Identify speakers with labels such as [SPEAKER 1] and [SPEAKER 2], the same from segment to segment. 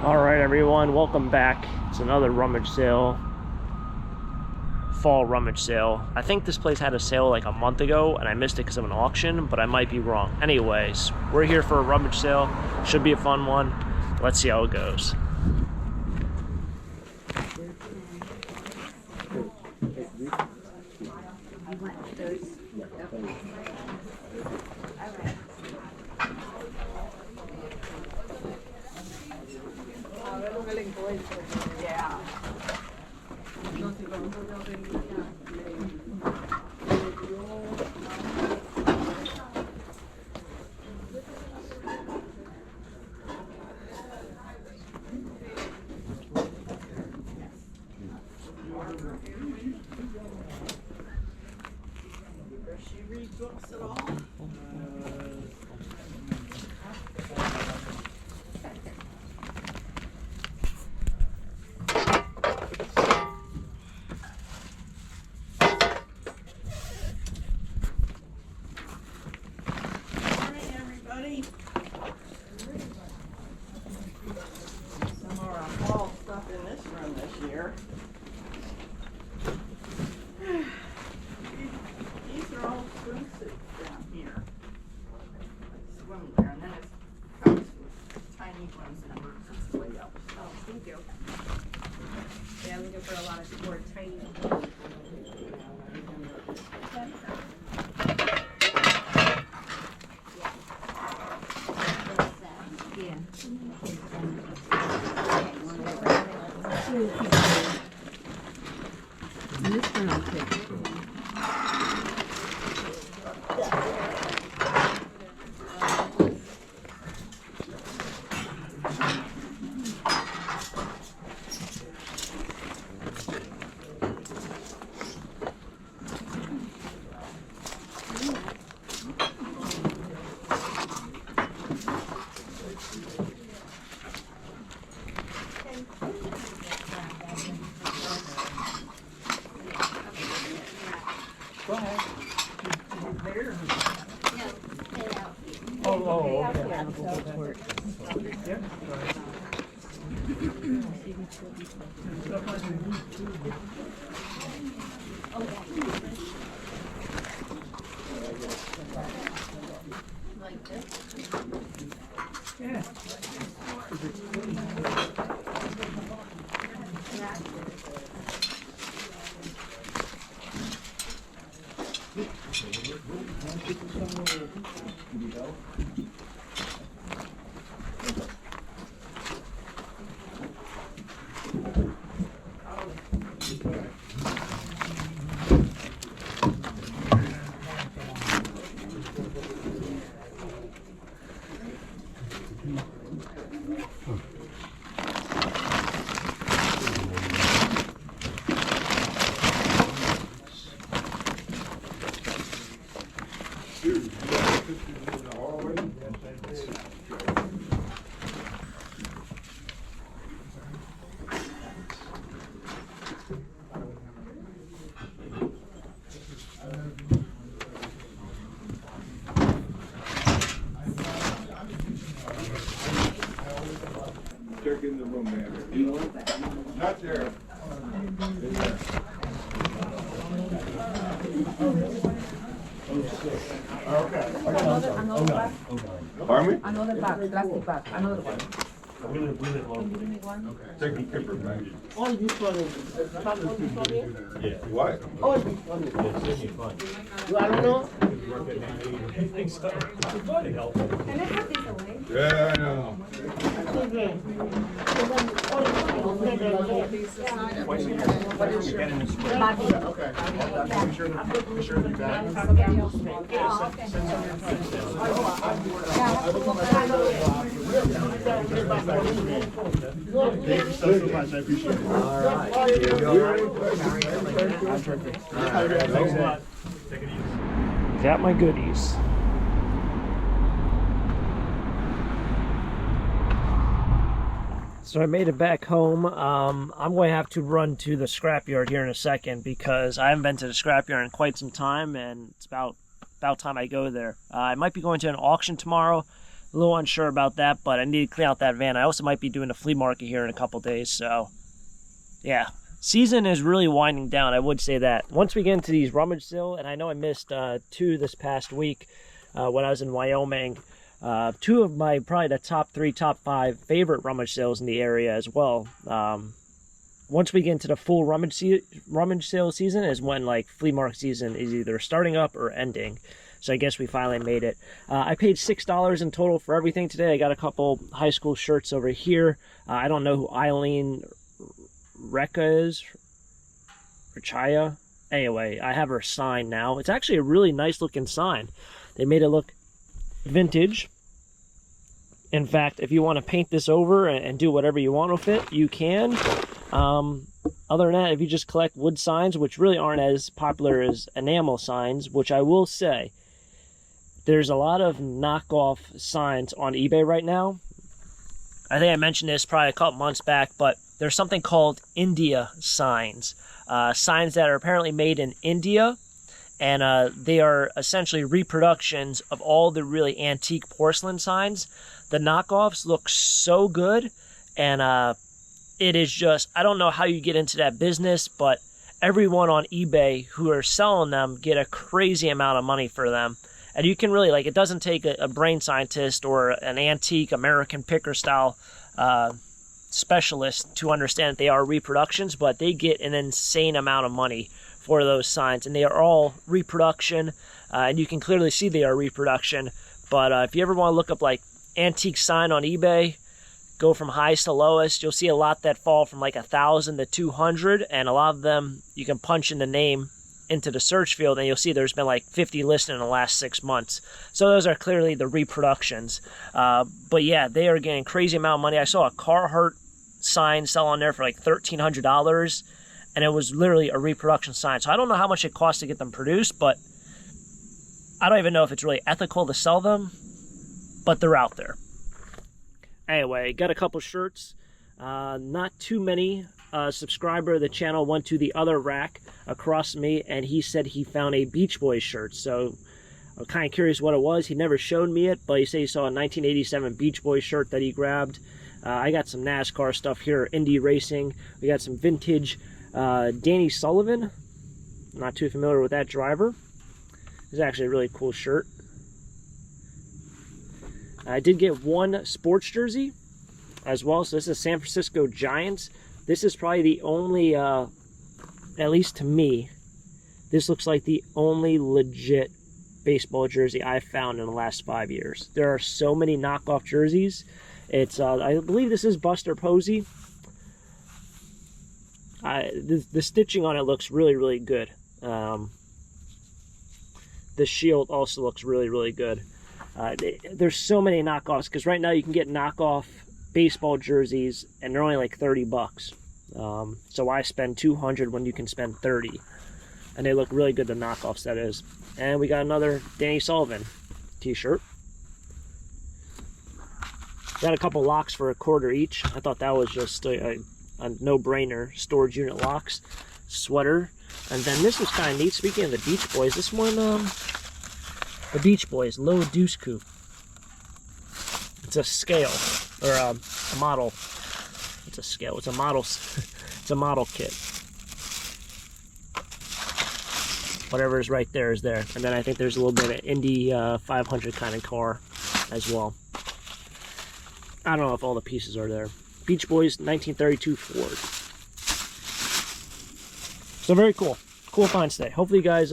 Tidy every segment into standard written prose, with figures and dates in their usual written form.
[SPEAKER 1] Alright everyone, welcome back. It's another rummage sale. Fall rummage sale. I think this place had a sale like a month ago and I missed it because of an auction, but I might be wrong. Anyways, we're here for a rummage sale. Should be a fun one. Let's see how it goes.
[SPEAKER 2] Yeah. Does she read books at all? Some more fall stuff in this room this year. These are all swimsuits down here. Swimwear, and then it comes with tiny ones and it's way up.
[SPEAKER 3] Oh, thank you. Yeah, I'm looking for a lot of more tiny. Yeah. This one I'll take.
[SPEAKER 2] Go ahead. There.
[SPEAKER 1] Oh, okay.
[SPEAKER 2] Yeah.
[SPEAKER 3] Like this?
[SPEAKER 2] Yeah.
[SPEAKER 4] Check in the room, man. Not there. In there. Okay.
[SPEAKER 5] Another bag.
[SPEAKER 4] Pardon me?
[SPEAKER 5] Another bag, plastic bag, another one.
[SPEAKER 1] We live
[SPEAKER 5] Can you give me one?
[SPEAKER 4] Take a paper bag.
[SPEAKER 6] All this one is
[SPEAKER 4] Yeah. What?
[SPEAKER 6] all this one is. You are not.
[SPEAKER 1] I think so.
[SPEAKER 3] Can I put these away?
[SPEAKER 4] Yeah, I know.
[SPEAKER 6] Children. All this one is okay.
[SPEAKER 4] Thank you so much. I appreciate it.
[SPEAKER 1] Got my goodies. So I made it back home. I'm going to have to run to the scrapyard here in a second because I haven't been to the scrapyard in quite some time, and it's about time I go there. I might be going to an auction tomorrow. A little unsure about that, but I need to clean out that van. I also might be doing a flea market here in a couple days, so yeah. Season is really winding down, I would say that. Once we get into these rummage sale, and I know I missed 2 this past week when I was in Wyoming. 2 of my, probably the top 3, top 5 favorite rummage sales in the area as well. Once we get into the full rummage sale season is when like flea market season is either starting up or ending. So I guess we finally made it. I paid $6 in total for everything today. I got a couple high school shirts over here. I don't know who Eileen Rekha is. Rachaya. Anyway, I have her sign now. It's actually a really nice looking sign. They made it look vintage. In fact, if you want to paint this over and do whatever you want with it, you can. Other than that, if you just collect wood signs, which really aren't as popular as enamel signs, which I will say, there's a lot of knockoff signs on eBay right now. I think I mentioned this probably a couple months back, but there's something called India signs. Signs that are apparently made in India, and they are essentially reproductions of all the really antique porcelain signs. The knockoffs look so good, and it is just, I don't know how you get into that business, but everyone on eBay who are selling them get a crazy amount of money for them. And you can really, like, it doesn't take a brain scientist or an antique American picker style specialist to understand that they are reproductions, but they get an insane amount of money for those signs, and they are all reproduction, and you can clearly see they are reproduction. But if you ever want to look up like antique sign on eBay, go from highest to lowest, you'll see a lot that fall from like 1,000 to 200, and a lot of them you can punch in the name into the search field and you'll see there's been like 50 listed in the last 6 months. So those are clearly the reproductions. But yeah, they are getting crazy amount of money. I saw a Carhartt sign sell on there for like $1,300, and it was literally a reproduction sign. So I don't know how much it costs to get them produced, but I don't even know if it's really ethical to sell them, but they're out there. Anyway, got a couple shirts. Not too many. Subscriber of the channel went to the other rack across me, and he said he found a Beach Boys shirt. So I'm kind of curious what it was. He never showed me it, but he said he saw a 1987 Beach Boys shirt that he grabbed. I got some NASCAR stuff here, Indy Racing. We got some vintage Danny Sullivan. Not too familiar with that driver. It's actually a really cool shirt. I did get one sports jersey as well. So this is San Francisco Giants. This is probably the only, at least to me, this looks like the only legit baseball jersey I've found in the last 5 years. There are so many knockoff jerseys. It's, I believe this is Buster Posey. The stitching on it looks really, really good. The shield also looks really, really good. There's so many knockoffs, because right now you can get knockoff baseball jerseys and they're only like $30. So why spend $200 when you can spend $30? And they look really good, the knockoffs, that is. And we got another Danny Sullivan t-shirt. Got a couple locks for $1 each. I thought that was just a no-brainer. Storage unit locks, sweater. And then this was kind of neat. Speaking of the Beach Boys, this one, the Beach Boys Low Deuce Coupe. It's a scale, or a model. It's a scale. It's a model. It's a model kit. Whatever is right there is there. And then I think there's a little bit of Indy 500 kind of car as well. I don't know if all the pieces are there. Beach Boys 1932 Ford. So very cool. Cool find today. Hopefully you guys,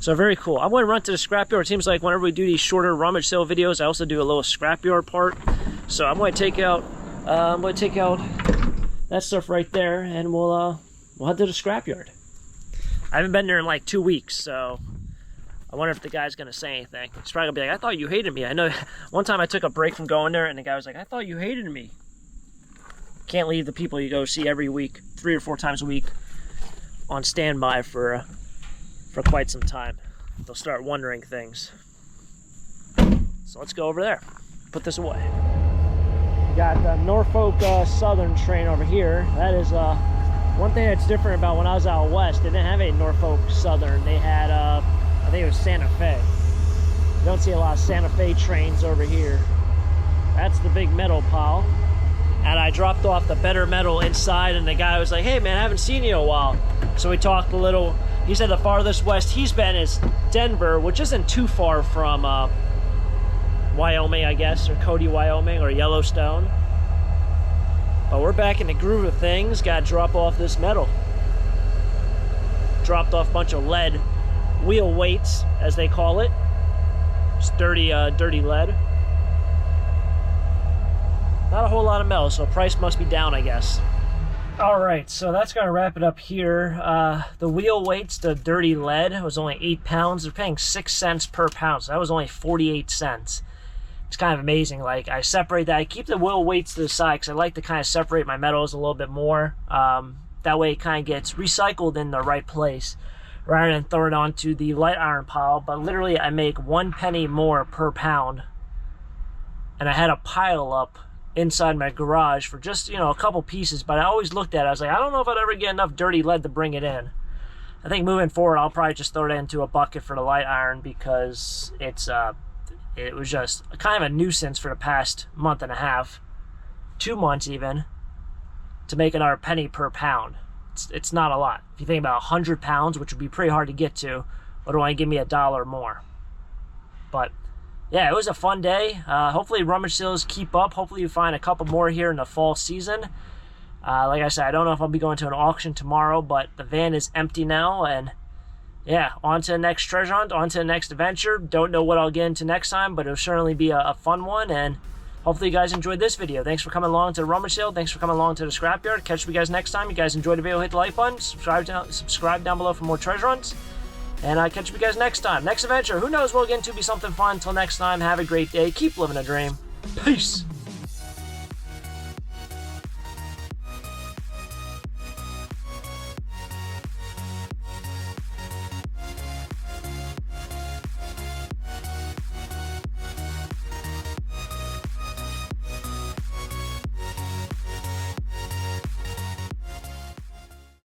[SPEAKER 1] so very cool. I'm going to run to the scrapyard. It seems like whenever we do these shorter rummage sale videos, I also do a little scrapyard part. So I'm going to take out, that stuff right there, and we'll head to the scrapyard. I haven't been there in like 2 weeks, so I wonder if the guy's going to say anything. He's probably going to be like, I thought you hated me. I know one time I took a break from going there, and the guy was like, I thought you hated me. Can't leave the people you go see every week, 3 or 4 times a week, on standby for quite some time. They'll start wondering things. So let's go over there. Put this away. We got the Norfolk Southern train over here. That is one thing that's different about when I was out west. They didn't have a Norfolk Southern. They had, I think it was Santa Fe. You don't see a lot of Santa Fe trains over here. That's the big metal pile. And I dropped off the better metal inside, and the guy was like, hey man, I haven't seen you in a while. So we talked a little. He said the farthest west he's been is Denver, which isn't too far from Wyoming, I guess, or Cody, Wyoming, or Yellowstone. But we're back in the groove of things. Got to drop off this metal. Dropped off a bunch of lead wheel weights, as they call it. It's dirty lead. Not a whole lot of metal, so price must be down, I guess. All right, so that's gonna wrap it up here. The wheel weights, the dirty lead, was only 8 pounds. They're paying 6 cents per pound, so that was only 48 cents. It's kind of amazing. Like, I separate that. I keep the wheel weights to the side because I like to kind of separate my metals a little bit more. That way it kind of gets recycled in the right place rather than throw it onto the light iron pile. But literally, I make 1 penny more per pound. And I had a pile up inside my garage for just, you know, a couple pieces, but I always looked at it, I was like, I don't know if I'd ever get enough dirty lead to bring it in. I think moving forward, I'll probably just throw it into a bucket for the light iron because it was just kind of a nuisance for the past month and a half, 2 months even, to make another penny per pound. It's not a lot. If you think about 100 pounds, which would be pretty hard to get to, would only give me $1 more. But yeah, it was a fun day. Hopefully rummage sales keep up. Hopefully you find a couple more here in the fall season. Like I said, I don't know if I'll be going to an auction tomorrow, but the van is empty now. And yeah, on to the next treasure hunt, on to the next adventure. Don't know what I'll get into next time, but it'll certainly be a fun one. And hopefully you guys enjoyed this video. Thanks for coming along to the rummage sale. Thanks for coming along to the scrapyard. Catch you guys next time. You guys enjoyed the video, hit the like button. Subscribe down below for more treasure hunts. And I'll catch you guys next time. Next adventure, who knows what we'll get into, be something fun. Until next time, have a great day. Keep living a dream. Peace.